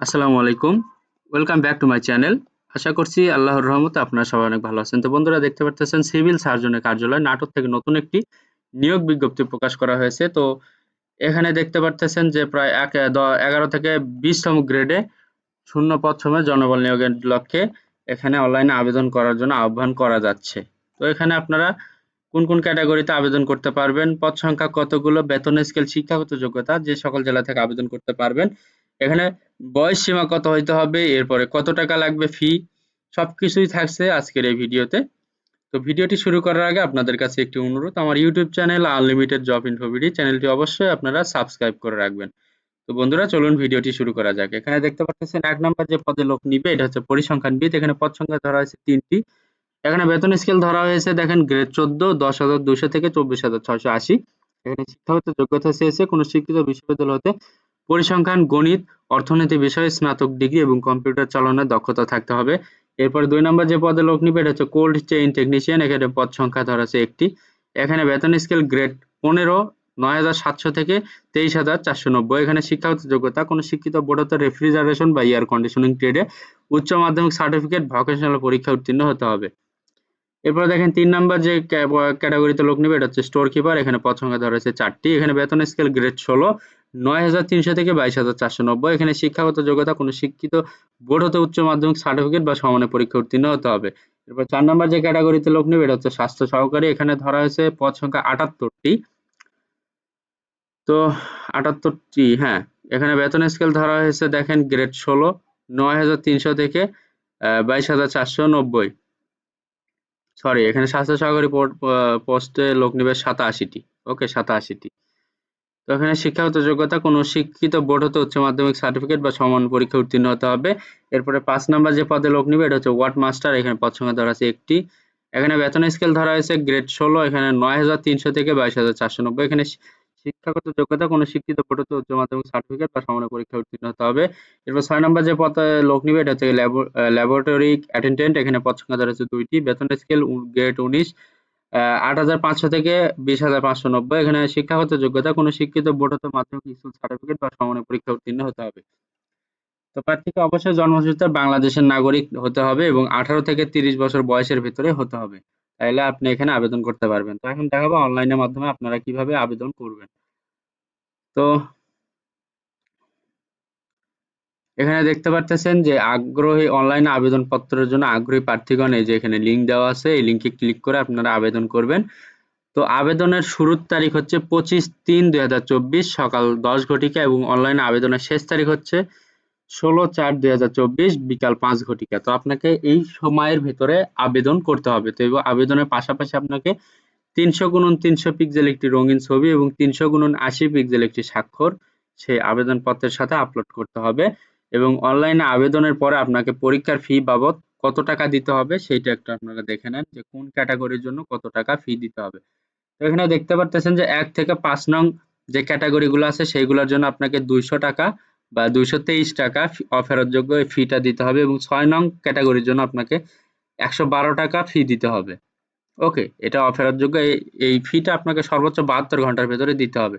আসসালামু আলাইকুম। Welcome back to my channel. আশা করছি আল্লাহর রহমতে আপনারা সবাই অনেক ভালো আছেন। তো বন্ধুরা দেখতে পারতেছেন সিভিল সার্জনের কার্যালয় নাটোর থেকে নতুন একটি নিয়োগ বিজ্ঞপ্তি প্রকাশ করা হয়েছে। তো এখানে দেখতে পারতেছেন যে প্রায় ১১ থেকে ২০ তম গ্রেডে শূন্য পদ সময়ে জনবল নিয়োগের লক্ষ্যে এখানে অনলাইনে আবেদন করার জন্য আহ্বান করা যাচ্ছে। তো এখানে আপনারা কোন ক্যাটাগরিতে আবেদন করতে পারবেন, পদ সংখ্যা কতগুলো, বেতন স্কেল, শিক্ষাগত যোগ্যতা যে সকল জেলা থেকে আবেদন করতে পারবেন। এখানে বয়স সীমা কত হইতে হবে, এরপরে কত টাকা লাগবে ফি, সবকিছুই থাকছে আজকের এই ভিডিওতে। তো ভিডিওটি শুরু করার আগে আপনাদের কাছে একটি অনুরোধ, আমার YouTube channel unlimited job info BD চ্যানেলটি অবশ্যই আপনারা সাবস্ক্রাইব করে রাখবেন। তো বন্ধুরা চলুন ভিডিওটি শুরু করা যাক। এখানে দেখতে পাচ্ছেন ১ নম্বর যে পদে লোক নিবে এটা হচ্ছে পরিসংখ্যানবিদ। এখানে পদ সংখ্যা ধরা হয়েছে ৩টি। এখানে বেতন স্কেল ধরা হয়েছে দেখেন গ্রেড ১৪ ১০,২০০ থেকে ২৪,৬৮০। এখানে শিক্ষাগত যোগ্যতা চেয়েছে কোন স্বীকৃত বিশ্ববিদ্যালয় হতে পরিসংখ্যান, গণিত, অর্থনীতি বিষয়ে স্নাতক ডিগ্রি এবং কম্পিউটার চালানোর দক্ষতা থাকতে হবে। এরপর ২ নম্বর যে পদে লোক নিবে এটা হচ্ছে কোল্ড চেইন টেকনিশিয়ান। এখানে পদ সংখ্যা ধরা আছে ১টি। এখানে বেতন স্কেল গ্রেড ১৫ ৯,৭০০ থেকে ২৩,৪৯০। এখানে শিক্ষাগত যোগ্যতা কোন শিক্ষিত বোর্ড হতে রেফ্রিজারেশন বা এয়ার কন্ডিশনিং ট্রেডে উচ্চ মাধ্যমিক সার্টিফিকেট ভোকেশনাল পরীক্ষা উত্তীর্ণ হতে হবে। এরপরে দেখেন ৩ নাম্বার যে ক্যাটাগরিতে লোক নিবে এটা হচ্ছে স্টোর কিপার। এখানে পদ সংখ্যা ধরা হয়েছে ৪টি। এখানে বেতন স্কেল গ্রেড ১৬ ৯,৩০০ থেকে ২২,৪৯০। এখানে শিক্ষাগত যোগ্যতা কোন শিক্ষিত বোর্ড হতে উচ্চ মাধ্যমিক সার্টিফিকেট বা সমমানের পরীক্ষা উত্তীর্ণ হতে হবে। এরপর ৪ নাম্বার যে ক্যাটাগরিতে লোক নিবে এটা হচ্ছে স্বাস্থ্য সহকারী। এখানে ধরা হয়েছে পদ সংখ্যা ৭৮টি। তো ৭৮টি, হ্যাঁ। এখানে বেতন স্কেল ধরা হয়েছে দেখেন গ্রেড ১৬ ৯,৩০০ থেকে ২২,৪৯০। সরি, এখানে স্বাস্থ্য সহকারী পোস্টে লোক নিবে ৮৭টি। ওকে, ৮৭টি। তো এখানে শিক্ষাগত যোগ্যতা কোন শিক্ষিত বোর্ড হতে উচ্চ মাধ্যমিক সার্টিফিকেট বা সমান পরীক্ষা উত্তীর্ণ হতে হবে। এরপরে ৫ নাম্বার যে পদে লোক নিবে এটা হচ্ছে ওয়ার্ড মাস্টার। এখানে পদ সংখ্যা ধরা আছে ১টি। এখানে বেতন স্কেল ধরা হয়েছে গ্রেড ১৬। এখানে ৯,৩০০ থেকে ২২,৪৯০। এখানে শিক্ষাগত যোগ্যতা কোন শিক্ষিত বোর্ড হতে উচ্চ মাধ্যমিক সার্টিফিকেট বা সমান পরীক্ষা উত্তীর্ণ হতে হবে। এরপর ৬ নাম্বার যে পদে লোক নিবে এটা হচ্ছে ল্যাবরেটরি অ্যাটেন্ডেন্ট। এখানে পদ সংখ্যা ধরা হচ্ছে ২টি। বেতন স্কেল গ্রেড ১৯ ৮,৫০০ থেকে ২০,৫৯০। এখানে শিক্ষাগত যোগ্যতা কোন শিক্ষিত বোর্ড হতে মাধ্যমিক স্কুল সার্টিফিকেট বা সমমানের পরীক্ষা উত্তীর্ণ হতে হবে। তো প্রার্থীকে অবশ্যই জন্মসূত্রে বাংলাদেশের নাগরিক হতে হবে এবং ১৮ থেকে ৩০ বছর বয়সের ভিতরে হতে হবে। তাইলে আপনি এখানে আবেদন করতে পারবেন। তো এখন দেখাবো অনলাইনের মাধ্যমে আপনারা কিভাবে আবেদন করবেন। তো এখানে দেখতে পারতেছেন যে আগ্রহী অনলাইনে আবেদনপত্রের জন্য আগ্রহী প্রার্থীগণ এই যে এখানে লিঙ্ক দেওয়া আছে, এই লিঙ্কে ক্লিক করে আপনারা আবেদন করবেন। তো আবেদনের শুরুর তারিখ হচ্ছে ২৫/৩/২০২৪ সকাল ১০ ঘটিকা এবং অনলাইনে আবেদনের শেষ তারিখ হচ্ছে ১৬/৪/২০২৪ বিকাল ৫ ঘটিকা। তো আপনাকে এই সময়ের ভেতরে আবেদন করতে হবে। তো এবং আবেদনের পাশাপাশি আপনাকে ৩০০x৩০০ পিক্সেল একটি রঙিন ছবি এবং ৩০০x৮০ পিক্সেল একটি স্বাক্ষর সেই আবেদনপত্রের সাথে আপলোড করতে হবে এবং অনলাইনে আবেদনের পরে আপনাকে পরীক্ষার ফি বাবদ কত টাকা দিতে হবে সেইটা একটু আপনারা দেখে নেন যে কোন ক্যাটাগরির জন্য কত টাকা ফি দিতে হবে। তো এখানে দেখতে পারতেছেন যে ১ থেকে ৫ নং যে ক্যাটাগরি গুলো আছে সেইগুলোর জন্য আপনাকে ২০০ টাকা বা ২২৩ টাকা অফেরতযোগ্য এই ফিটা দিতে হবে এবং ৬ নং ক্যাটাগরির জন্য আপনাকে ১১২ টাকা ফি দিতে হবে। ওকে, এটা অফেরতযোগ্য। এই ফিটা আপনাকে সর্বোচ্চ ৭২ ঘন্টার ভেতরে দিতে হবে।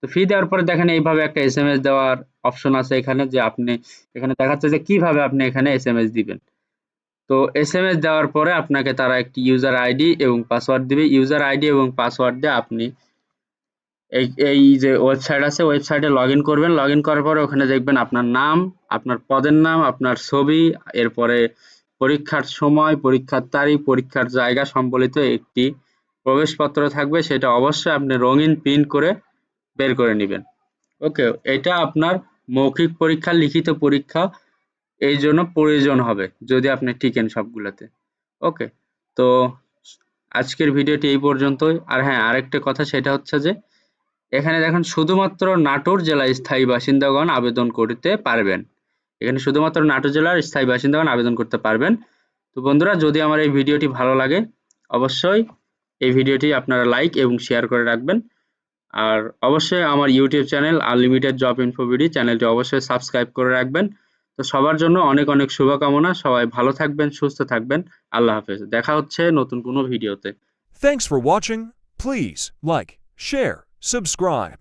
তো ফি দেওয়ার পরে দেখেন এইভাবে একটা এসএমএস দেওয়ার অপশন আছে এখানে যে আপনি এখানে দেখাচ্ছে যে কিভাবে আপনি এখানে এসএমএস দিবেন। তো এসএমএস দেওয়ার পরে আপনাকে তারা একটি ইউজার আইডি এবং পাসওয়ার্ড দিবে। ইউজার আইডি এবং পাসওয়ার্ড দিয়ে আপনি এই যে ওয়েবসাইট আছে ওয়েবসাইটে লগইন করবেন। লগইন করার পরে ওখানে দেখবেন আপনার নাম, আপনার পদের নাম, আপনার ছবি, এরপরে পরীক্ষার সময়, পরীক্ষার তারিখ, পরীক্ষার জায়গা সম্বলিত একটি প্রবেশপত্র থাকবে। সেটা অবশ্যই আপনি রঙিন প্রিন্ট করে বের করে নিবেন। ওকে, এটা আপনার মৌখিক পরীক্ষা, লিখিত পরীক্ষা এই জন্য প্রয়োজন হবে যদি আপনি টিকেন সবগুলাতে। ওকে, তো আজকের ভিডিওটি এই পর্যন্তই। আর হ্যাঁ, আরেকটা কথা সেটা হচ্ছে যে এখানে দেখেন শুধুমাত্র নাটোর জেলার স্থায়ী বাসিন্দাগণ আবেদন করতে পারবেন। এখানে শুধুমাত্র নাটোর জেলার স্থায়ী বাসিন্দাগণ আবেদন করতে পারবেন। তো বন্ধুরা যদি আমার এই ভিডিওটি ভালো লাগে অবশ্যই এই ভিডিওটি আপনারা লাইক এবং শেয়ার করে রাখবেন। আর অবশ্যই আমার YouTube channel unlimited job info BD চ্যানেলটি অবশ্যই সাবস্ক্রাইব করে রাখবেন। তো সবার জন্য অনেক অনেক শুভকামনা। সবাই ভালো থাকবেন, সুস্থ থাকবেন। আল্লাহ হাফেজ। দেখা হচ্ছে নতুন কোনো ভিডিওতে। Thanks for watching. Please like, share, subscribe.